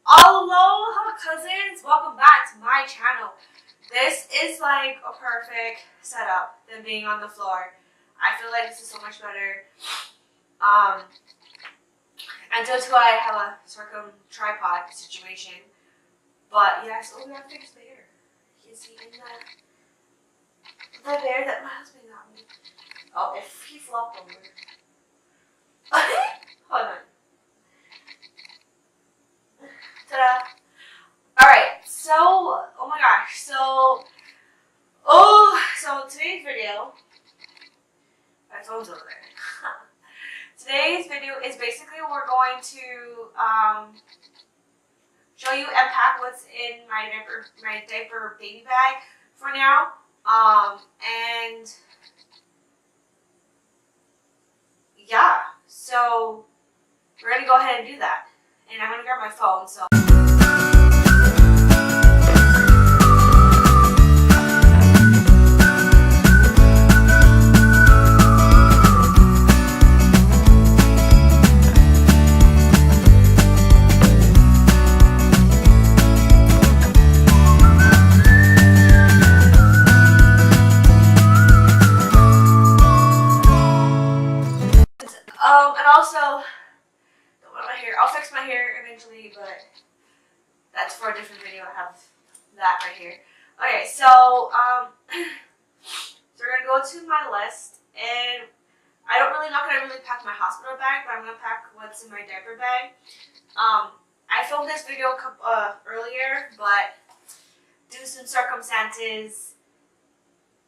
Aloha cousins, welcome back to my channel. This is like a perfect setup than being on the floor. I feel like this is so much better. And due to I have a tripod situation. But yes, oh, we gotta fix the hair. You see in the hair that my husband got me. Oh, if he flopped over. Hold on. Ta-da. Alright, so, oh my gosh, so today's video, my phone's over there. Today's video is basically we're going to show you and pack what's in my diaper baby bag for now. And yeah, so we're gonna go ahead and do that. And I'm gonna grab my phone, so. And also, I'll fix my hair eventually, but that's for a different video. I have that right here. Okay, so we're gonna go to my list, and I'm not gonna really pack my hospital bag, but I'm gonna pack what's in my diaper bag. I filmed this video earlier, but due to some circumstances,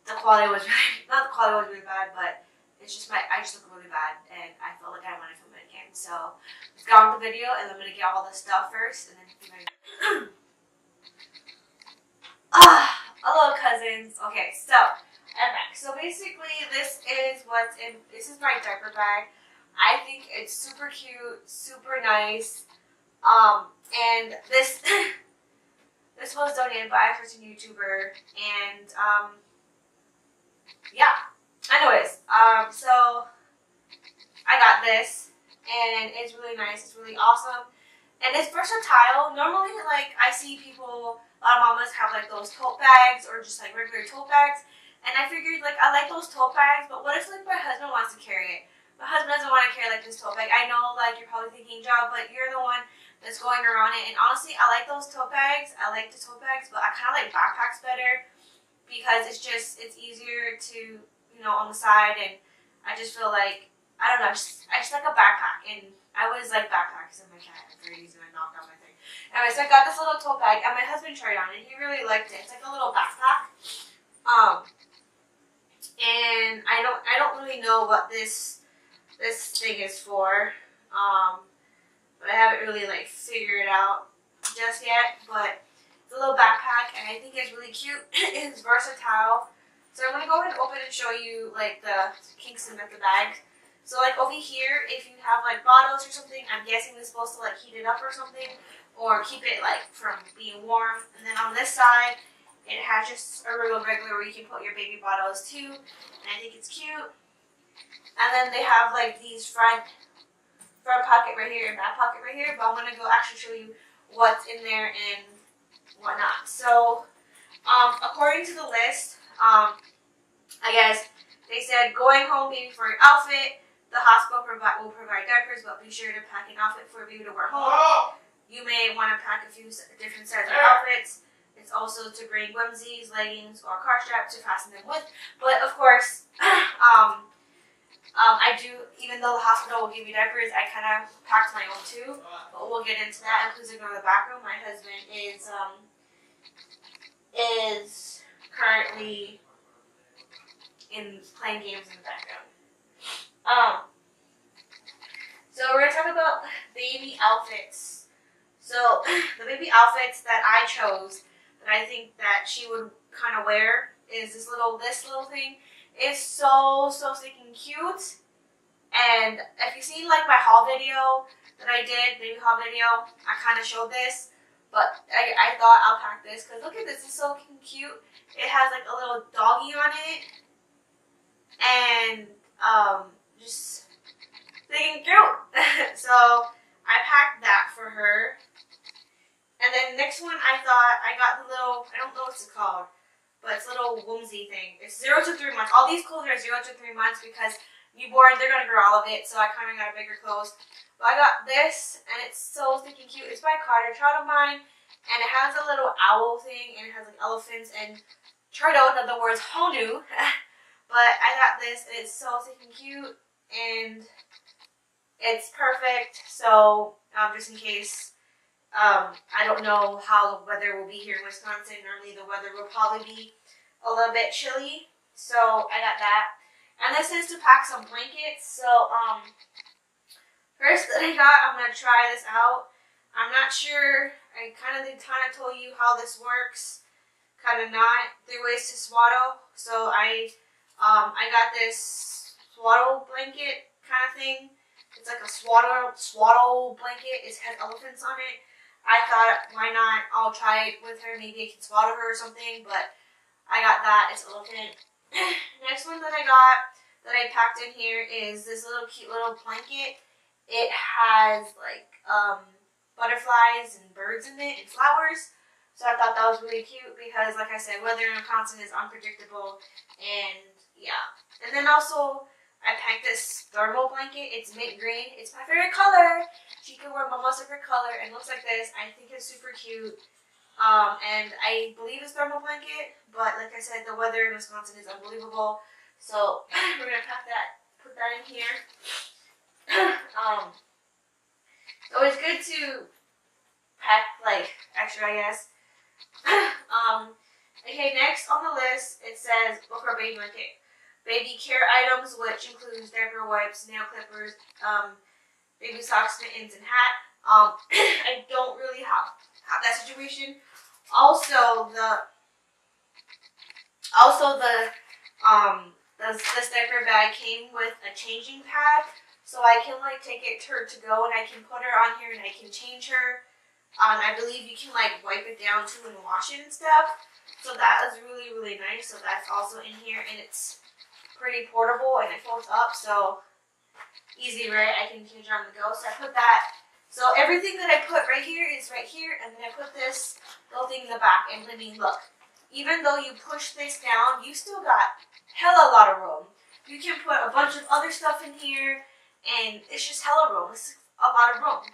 the quality was really bad, but it's just I just look really bad, and I felt like I wanted to film it again. So let's go on with the video, and I'm gonna get all the stuff first, and then hello cousins. Okay, so I'm back. So basically, this is my diaper bag. I think it's super cute, super nice. And this this was donated by a certain YouTuber, and yeah. Anyways, so I got this, and it's really nice. It's really awesome, and it's versatile. Normally, like I see people, a lot of mamas have like those tote bags or just like regular tote bags, and I figured like I like those tote bags, but what if like my husband wants to carry it? My husband doesn't want to carry like this tote bag. I know like you're probably thinking, Jah, but you're the one that's going around it, and honestly, I like those tote bags. I like the tote bags, but I kind of like backpacks better because it's easier to, you know, on the side, and I just feel like, I don't know, I just like a backpack, and I always like backpacks, and my cat for a reason I knocked out my thing. Anyway, so I got this little tote bag, and my husband tried it on, and he really liked it. It's like a little backpack, and I don't really know what this thing is for, but I haven't really like figured it out just yet, but it's a little backpack, and I think it's really cute. It's versatile. So I'm going to go ahead and open and show you like the kinks in the bag. So like over here, if you have like bottles or something, I'm guessing it's supposed to like heat it up or something, or keep it like from being warm. And then on this side, it has just a regular where you can put your baby bottles too. And I think it's cute. And then they have like these front pocket right here and back pocket right here. But I'm going to go actually show you what's in there and whatnot. So according to the list, I guess they said going home baby for your outfit. The hospital will provide diapers, but be sure to pack an outfit for a baby to wear home. You may want to pack a few different sets of outfits. It's also to bring onesies, leggings, or car straps to fasten them with. But of course, I do. Even though the hospital will give you diapers, I kind of packed my own too. But we'll get into that. Please ignore the background. My husband is currently playing games in the background. So we're going to talk about baby outfits. So the baby outfits that I chose, that I think that she would kind of wear, is this little thing. It's so stinking cute. And if you see like my haul video that I did, baby haul video, I kind of showed this. But I thought I'll pack this because look at this, it's so cute. It has like a little doggy on it. And just thinking cute. So I packed that for her. this one I thought I got the little, I don't know what it's called, but it's a little whimsy thing. It's 0 to 3 months. All these clothes are 0 to 3 months because newborn, they're gonna grow all of it. So I kind of got bigger clothes. But I got this, and it's so stinking cute. It's by Carter, child of mine, and it has a little owl thing, and it has like elephants and turtle. In other words, HONU. But I got this, and it's so stinking cute, and it's perfect. So just in case. I don't know how the weather will be here in Wisconsin. Normally the weather will probably be a little bit chilly. So I got that. And this is to pack some blankets. So first that I got, I'm going to try this out. I'm not sure. I kind of told you how this works. Kind of not. 3 ways to swaddle. So I got this swaddle blanket kind of thing. It's like a swaddle blanket. It has elephants on it. I thought, why not? I'll try it with her. Maybe I can swaddle her or something. But I got that. It's elephant. Next one that I got that I packed in here is this little cute little blanket. It has like butterflies and birds in it and flowers. So I thought that was really cute because, like I said, weather in Wisconsin is unpredictable. And yeah. And then also, I packed this thermal blanket. It's mint green. It's my favorite color. She can wear most of her color and looks like this. I think it's super cute. And I believe it's thermal blanket, but like I said, the weather in Wisconsin is unbelievable. So we're gonna put that in here. So it's good to pack like extra, I guess. Okay, next on the list it says book or baby blanket. Baby care items, which includes diaper wipes, nail clippers, baby socks, mittens, and hat. I don't really have that situation. Also, this diaper bag came with a changing pad, so I can like take it to her to go, and I can put her on here, and I can change her. I believe you can like wipe it down too and wash it and stuff. So that is really, really nice. So that's also in here, and it's pretty portable and it folds up, so easy, right? I can change it on the go. So I put that. So everything that I put right here is right here, and then I put this little thing in the back. And I mean, look, even though you push this down, you still got hella lot of room. You can put a bunch of other stuff in here, and it's just hella room. It's a lot of room.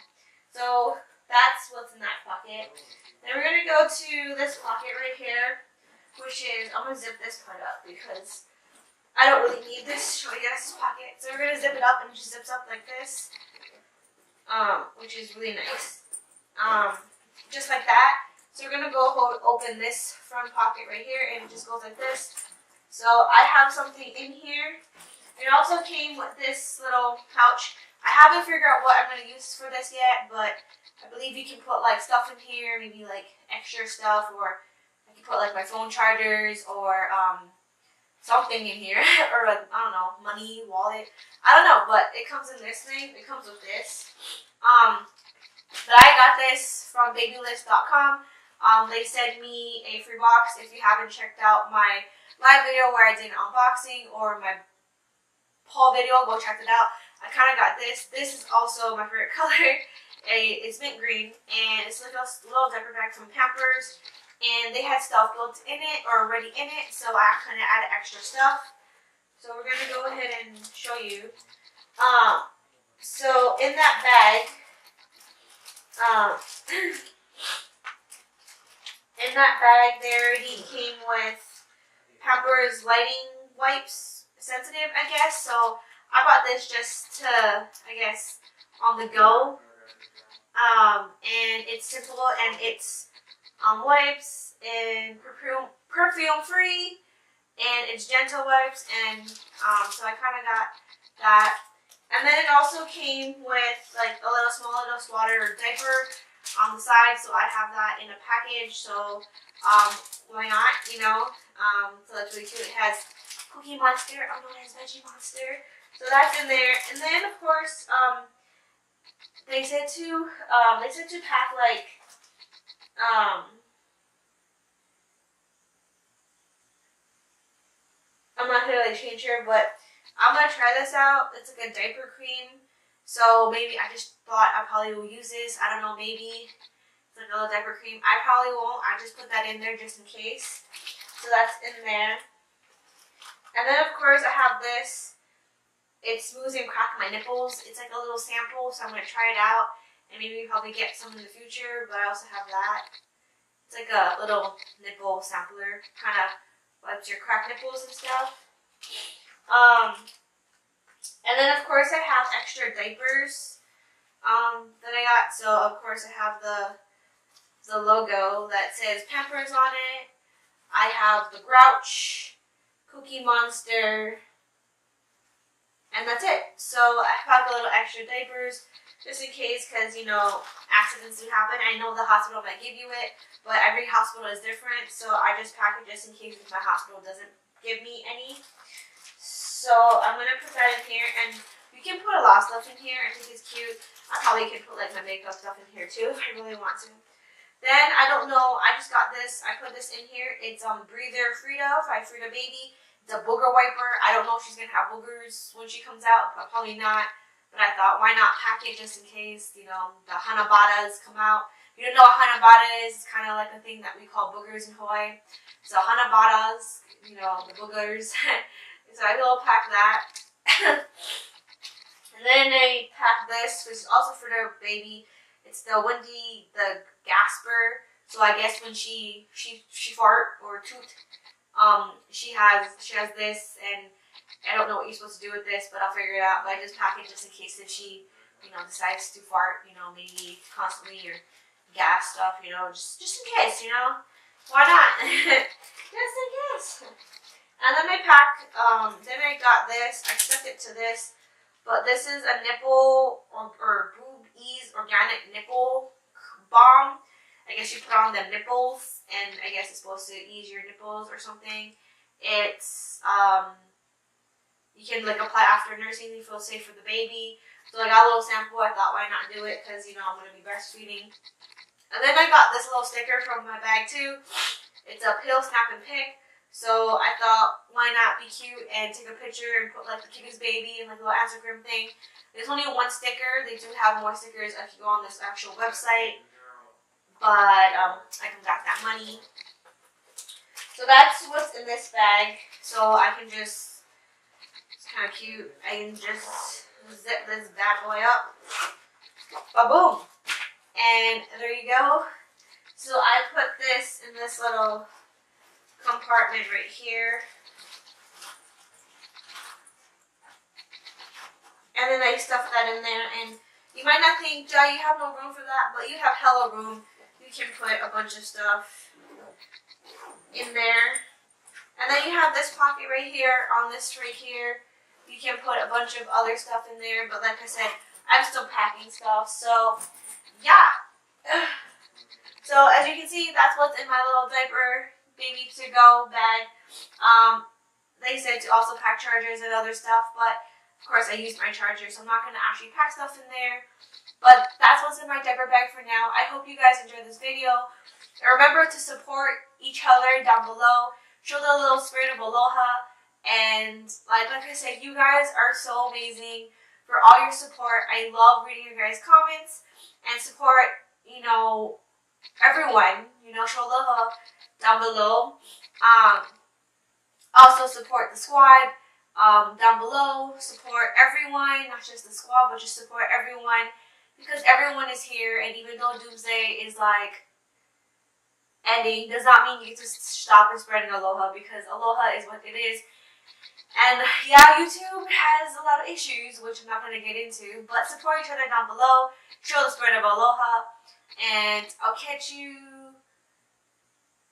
So that's what's in that pocket. Then we're gonna go to this pocket right here, which is, I'm gonna zip this part up because I don't really need this. Show you guys this pocket. So we're gonna zip it up, and it just zips up like this, which is really nice. Just like that. So we're gonna go open this front pocket right here, and it just goes like this. So I have something in here. It also came with this little pouch. I haven't figured out what I'm gonna use for this yet, but I believe you can put like stuff in here, maybe like extra stuff, or I can put like my phone chargers or something in here, or like, I don't know, money, wallet, I don't know, but it comes in this thing. It comes with this. But I got this from babylist.com. They sent me a free box. If you haven't checked out my live video where I did an unboxing, or my haul video, go check it out. I kind of got this. This is also my favorite color. It's mint green, and it's like a little diaper bag from Pampers. And they had stuff built in it or already in it, so I kind of added extra stuff. So we're going to go ahead and show you. So in that bag, they already came with Pampers lighting wipes, sensitive, I guess. So I bought this just to, I guess, on the go. And it's simple, and it's wipes and perfume free, and it's gentle wipes, and so I kind of got that. And then it also came with like a small little swatter diaper on the side, so I have that in a package. So why not, you know? So that's really cute. It has Cookie Monster, oh no, it has Veggie Monster. So that's in there. And then of course they said to pack like I'm not gonna like change here, but I'm gonna try this out. It's like a diaper cream, so maybe I just thought I probably will use this. I don't know, maybe It's like a little diaper cream. I probably won't. I just put that in there just in case. So that's in there. And then of course I have this. It smooths and cracks my nipples. It's like a little sample, so I'm going to try it out. And maybe probably get some in the future, but I also have that. It's like a little nipple sampler. Kind of lets your cracked nipples and stuff. And then of course I have extra diapers that I got. So of course I have the logo that says Pampers on it. I have the Grouch, Cookie Monster, and that's it. So I have a little extra diapers just in case, because you know accidents do happen. I know the hospital might give you it, but every hospital is different. So I just pack it just in case if my hospital doesn't give me any. So I'm gonna put that in here, and you can put a lot of stuff in here. I think it's cute. I probably could put like my makeup stuff in here too if I really want to. Then, I don't know, I just got this. I put this in here. It's Breather Frida by Frida Baby. It's a booger wiper. I don't know if she's going to have boogers when she comes out, but probably not. But I thought, why not pack it just in case, you know, the Hanabatas come out. If you don't know what Hanabata is, it's kind of like a thing that we call boogers in Hawaii. So Hanabatas, you know, the boogers. So I will pack that. And then I packed this, which is also Frida Baby. It's the Gasper. So I guess when she fart or toot, she has this, and I don't know what you're supposed to do with this, but I'll figure it out. But I just pack it just in case if she, you know, decides to fart, you know, maybe constantly or gas stuff, you know, just in case, you know, why not? Just in case. And then I pack. Then I got this. I stuck it to this, but this is a nipple or Boob Ease organic nipple balm. I guess you put on the nipples, and I guess it's supposed to ease your nipples or something. It's you can like apply after nursing. You feel safe for the baby. So I got a little sample. I thought, why not do it? Because you know I'm gonna be breastfeeding. And then I got this little sticker from my bag too. It's a pill, snap, and pick. So I thought, why not be cute and take a picture and put like the cutest baby and like a little Instagram thing. There's only one sticker. They do have more stickers if you go on this actual website. But I got that money. So that's what's in this bag. So I can just, it's kind of cute. I can just zip this bad boy up. Ba-boom. And there you go. So I put this in this little compartment right here. And then I stuff that in there. And you might not think, Jah, you have no room for that, but you have hella room. You can put a bunch of stuff in there. And then you have this pocket right here, on this right here. You can put a bunch of other stuff in there, but like I said, I'm still packing stuff, so yeah. So as you can see, that's what's in my little diaper baby to go bag. They said to also pack chargers and other stuff, but of course I used my charger, so I'm not going to actually pack stuff in there. But that's what's in my diaper bag for now. I hope you guys enjoyed this video. Remember to support each other down below. Show the little spirit of aloha. And like I said, you guys are so amazing for all your support. I love reading your guys' comments and support, you know, everyone. You know, show aloha down below. Also support the squad down below. Support everyone, not just the squad, but just support everyone. Because everyone is here, and even though Doomsday is like ending, does not mean you get to stop and spreading aloha, because aloha is what it is. And yeah, YouTube has a lot of issues, which I'm not going to get into, but support each other down below, show the spirit of aloha, and I'll catch you.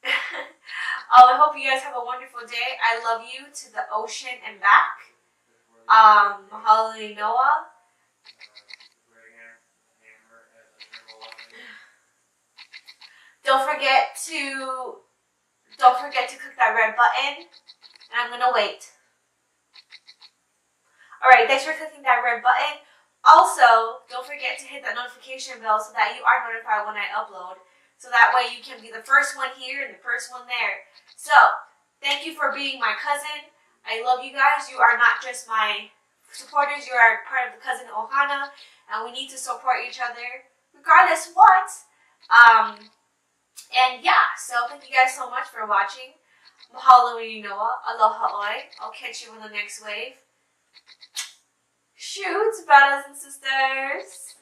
I hope you guys have a wonderful day. I love you to the ocean and back. Mahalo Noah. Don't forget to click that red button, and I'm gonna wait. Alright, thanks for clicking that red button. Also, don't forget to hit that notification bell so that you are notified when I upload. So that way you can be the first one here and the first one there. So, thank you for being my cousin. I love you guys. You are not just my supporters, you are part of the cousin Ohana, and we need to support each other regardless what. And yeah, so thank you guys so much for watching. Mahalo nui noa, aloha oi. I'll catch you in the next wave. Shoot, brothers and sisters.